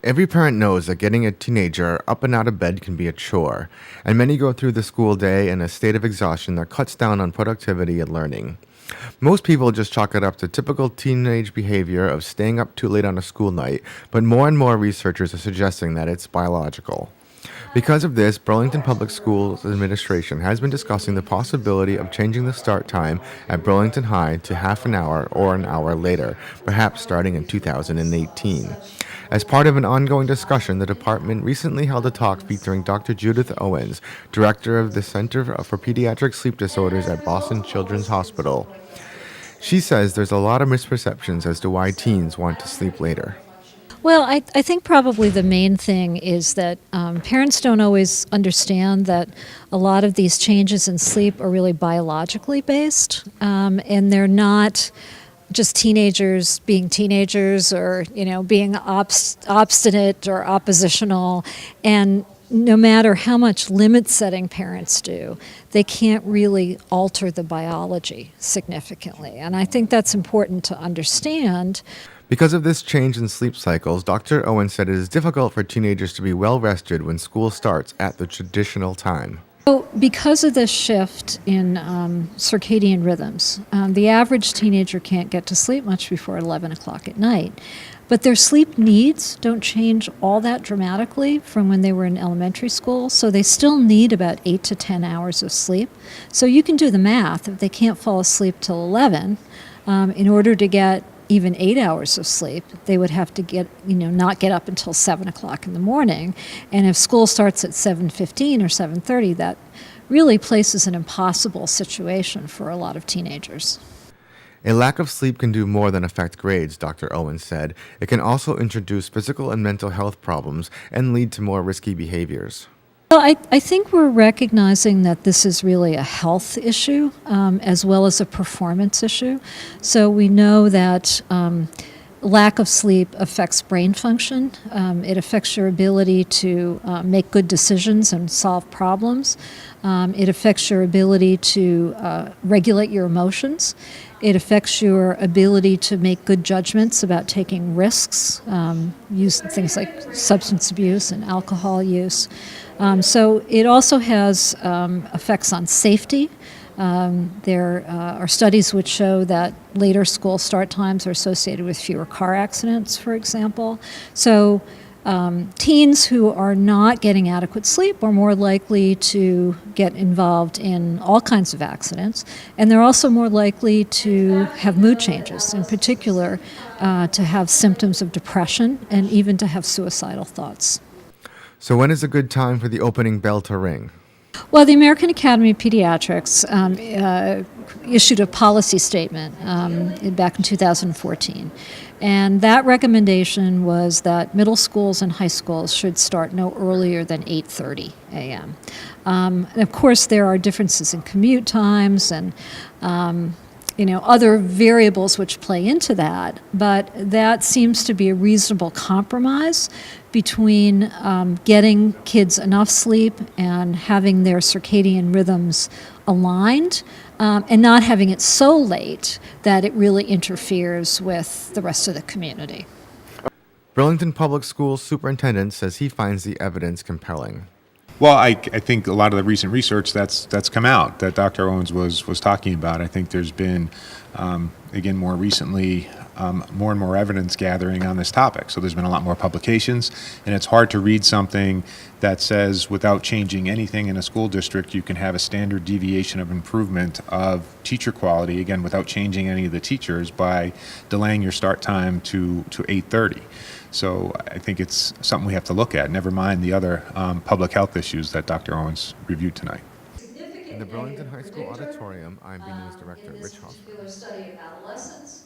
Every parent knows that getting a teenager up and out of bed can be a chore, and many go through the school day in a state of exhaustion that cuts down on productivity and learning. Most people just chalk it up to typical teenage behavior of staying up too late on a school night, but more and more researchers are suggesting that it's biological. Because of this, Burlington Public Schools Administration has been discussing the possibility of changing the start time at Burlington High to half an hour or an hour later, perhaps starting in 2018. As part of an ongoing discussion, the department recently held a talk featuring Dr. Judith Owens, director of the Center for Pediatric Sleep Disorders at Boston Children's Hospital. She says there's a lot of misperceptions as to why teens want to sleep later. Well, I think probably the main thing is that parents don't always understand that a lot of these changes in sleep are really biologically based, and they're not just teenagers being teenagers or, being obstinate or oppositional. And no matter how much limit setting parents do, they can't really alter the biology significantly. And I think that's important to understand. Because of this change in sleep cycles, Dr. Owen said it is difficult for teenagers to be well rested when school starts at the traditional time. So because of this shift in circadian rhythms, the average teenager can't get to sleep much before 11 o'clock at night. But their sleep needs don't change all that dramatically from when they were in elementary school, so they still need about 8 to 10 hours of sleep. So you can do the math. If they can't fall asleep till 11, in order to get even 8 hours of sleep, they would have to not get up until 7 o'clock in the morning. And if school starts at 7:15 or 7:30, that really places an impossible situation for a lot of teenagers. A lack of sleep can do more than affect grades, Dr. Owen said. It can also introduce physical and mental health problems and lead to more risky behaviors. Well, I think we're recognizing that this is really a health issue as well as a performance issue. So we know that lack of sleep affects brain function. It affects your ability to make good decisions and solve problems. It affects your ability to regulate your emotions. It affects your ability to make good judgments about taking risks, use things like substance abuse and alcohol use. So it also has effects on safety. There are studies which show that later school start times are associated with fewer car accidents, for example. So teens who are not getting adequate sleep are more likely to get involved in all kinds of accidents, and they're also more likely to have mood changes, in particular to have symptoms of depression and even to have suicidal thoughts. So when is a good time for the opening bell to ring? Well, the American Academy of Pediatrics issued a policy statement back in 2014. And that recommendation was that middle schools and high schools should start no earlier than 8:30 a.m. And of course, there are differences in commute times and other variables which play into that, but that seems to be a reasonable compromise between getting kids enough sleep and having their circadian rhythms aligned, and not having it so late that it really interferes with the rest of the community. Burlington Public Schools Superintendent says he finds the evidence compelling. Well, I think a lot of the recent research that's come out that Dr. Owens was talking about, I think there's been, again, more recently, more and more evidence gathering on this topic. So there's been a lot more publications, and it's hard to read something that says without changing anything in a school district, you can have a standard deviation of improvement of teacher quality, again, without changing any of the teachers by delaying your start time to 8:30. So I think it's something we have to look at, never mind the other public health issues that Dr. Owens reviewed tonight. In the Burlington High School auditorium, I'm B News Director Rich Hoffman.